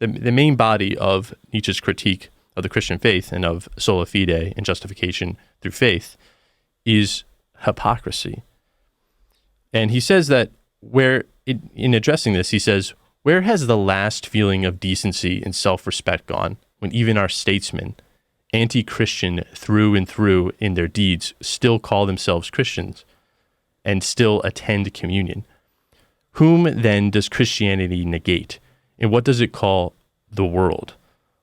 the main body of Nietzsche's critique of the Christian faith and of sola fide and justification through faith is hypocrisy. And he says that in addressing this, he says, where has the last feeling of decency and self-respect gone when even our statesmen, anti-Christian through and through in their deeds, still call themselves Christians and still attend communion? Whom then does Christianity negate? And what does it call the world?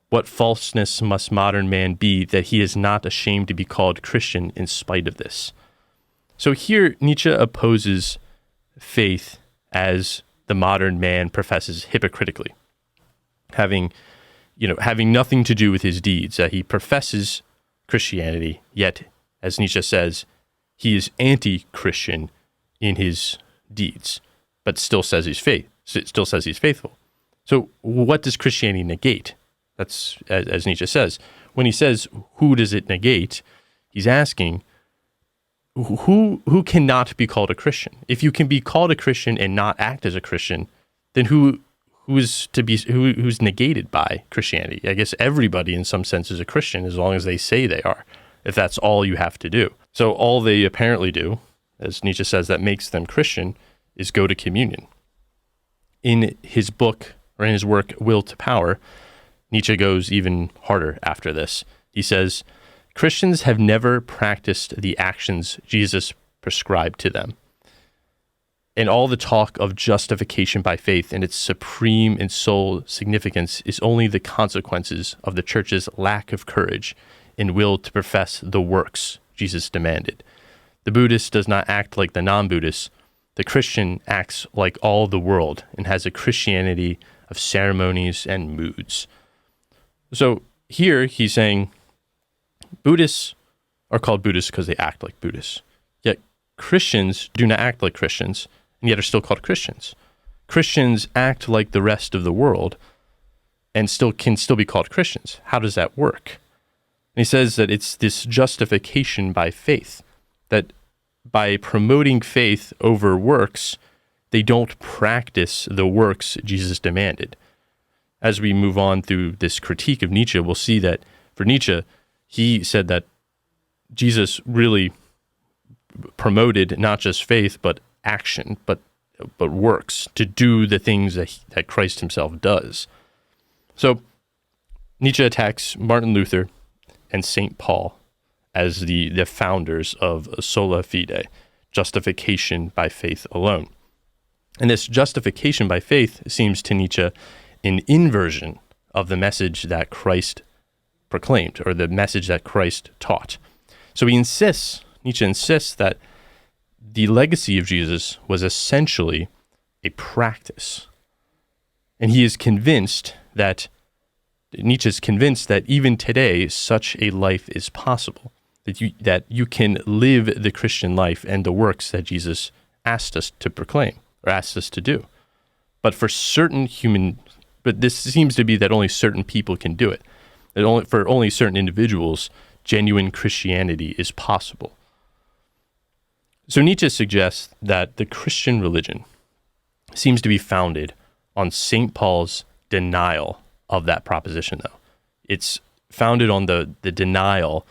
What falseness must modern man be that he is not ashamed to be called Christian in spite of this? So here Nietzsche opposes faith as the modern man professes hypocritically, having nothing to do with his deeds. He professes Christianity, yet, as Nietzsche says, he is anti-Christian in his deeds, but still says he's faithful. So what does Christianity negate? That's, as Nietzsche says. When he says, who does it negate? He's asking, who cannot be called a Christian? If you can be called a Christian and not act as a Christian, then who's negated by Christianity? I guess everybody in some sense is a Christian as long as they say they are, if that's all you have to do. So all they apparently do, as Nietzsche says, that makes them Christian is go to communion. In his book, or in his work, Will to Power, Nietzsche goes even harder after this. He says, Christians have never practiced the actions Jesus prescribed to them. And all the talk of justification by faith and its supreme and sole significance is only the consequences of the church's lack of courage and will to profess the works Jesus demanded. The Buddhist does not act like the non-Buddhist. The Christian acts like all the world and has a Christianity of ceremonies and moods. So here he's saying Buddhists are called Buddhists because they act like Buddhists. Yet Christians do not act like Christians and yet are still called Christians. Christians act like the rest of the world and can still be called Christians. How does that work? And he says that it's this justification by faith, that by promoting faith over works, they don't practice the works Jesus demanded. As we move on through this critique of Nietzsche, we'll see that for Nietzsche, he said that Jesus really promoted not just faith, but action, but works, to do the things that Christ himself does. So Nietzsche attacks Martin Luther and St. Paul as the founders of sola fide, justification by faith alone. And this justification by faith seems to Nietzsche an inversion of the message that Christ proclaimed, or the message that Christ taught. So Nietzsche insists that the legacy of Jesus was essentially a practice. And Nietzsche is convinced that even today, such a life is possible, that you can live the Christian life and the works that Jesus asked us to proclaim, or asked us to do. But this seems to be that only certain people can do it. That for only certain individuals, genuine Christianity is possible. So Nietzsche suggests that the Christian religion seems to be founded on St. Paul's denial of that proposition, though. It's founded on the denial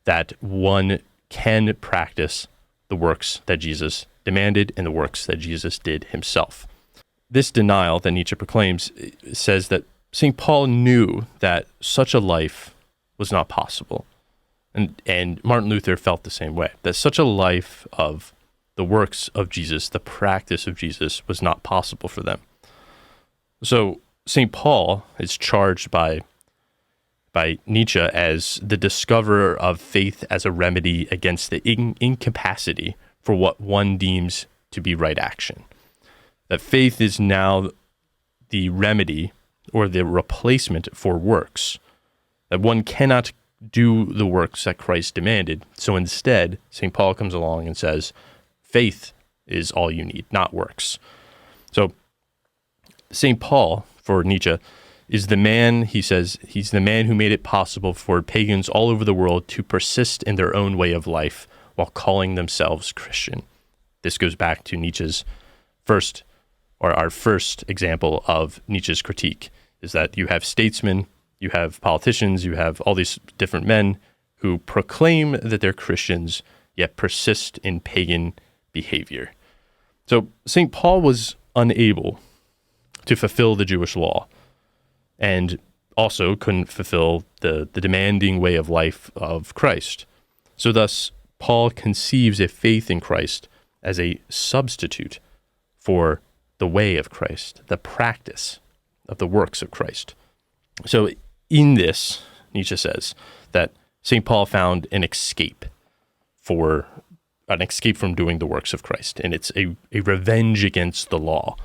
that one can practice the works that Jesus demanded and the works that Jesus did himself. This denial that Nietzsche proclaims says that St. Paul knew that such a life was not possible. And Martin Luther felt the same way, that such a life of the works of Jesus, the practice of Jesus, was not possible for them. So St. Paul is charged by Nietzsche as the discoverer of faith as a remedy against the incapacity for what one deems to be right action. That faith is now the remedy or the replacement for works, that one cannot do the works that Christ demanded. So instead, St. Paul comes along and says, faith is all you need, not works. So St. Paul, for Nietzsche, is the man, he says, he's the man who made it possible for pagans all over the world to persist in their own way of life while calling themselves Christian. This goes back to Nietzsche's our first example of Nietzsche's critique. is that you have statesmen, you have politicians, you have all these different men who proclaim that they're Christians, yet persist in pagan behavior. So St. Paul was unable to fulfill the Jewish law and also couldn't fulfill the demanding way of life of Christ. So thus, Paul conceives a faith in Christ as a substitute for the way of Christ, the practice of the works of Christ. So in this, Nietzsche says that St. Paul found an escape from doing the works of Christ, and it's a revenge against the law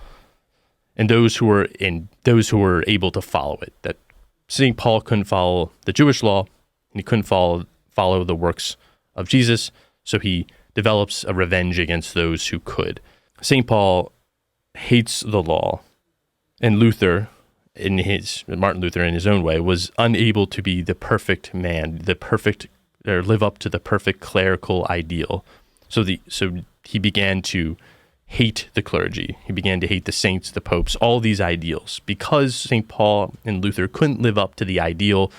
and those who were able to follow it. That St. Paul couldn't follow the Jewish law, and he couldn't follow the works of Jesus, so he develops a revenge against those who could. St. Paul hates the law, and Martin Luther in his own way was unable to be the perfect man, or live up to the perfect clerical ideal. So he began to hate the clergy. He began to hate the saints, the popes, all these ideals. Because St. Paul and Luther couldn't live up to the ideal,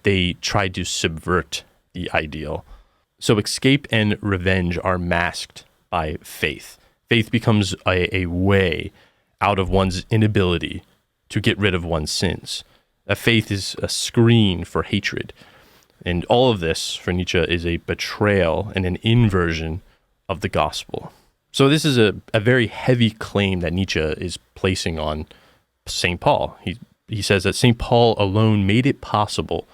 they tried to subvert the ideal. So escape and revenge are masked by faith. Faith becomes a way out of one's inability to get rid of one's sins. A faith is a screen for hatred. And all of this, for Nietzsche, is a betrayal and an inversion of the gospel. So this is a very heavy claim that Nietzsche is placing on St. Paul. He says that St. Paul alone made it possible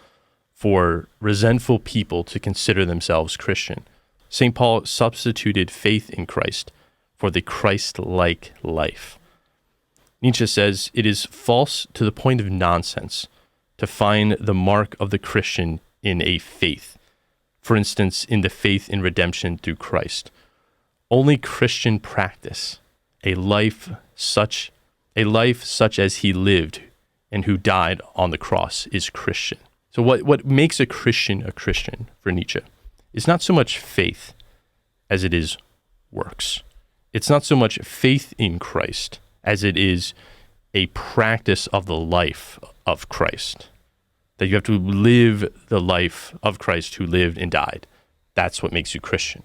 for resentful people to consider themselves Christian. St. Paul substituted faith in Christ for the Christ-like life. Nietzsche says it is false to the point of nonsense to find the mark of the Christian in a faith. For instance, in the faith in redemption through Christ. Only Christian practice, a life such as he lived and who died on the cross, is Christian. So what makes a Christian for Nietzsche is not so much faith as it is works. It's not so much faith in Christ as it is a practice of the life of Christ. That you have to live the life of Christ who lived and died. That's what makes you Christian.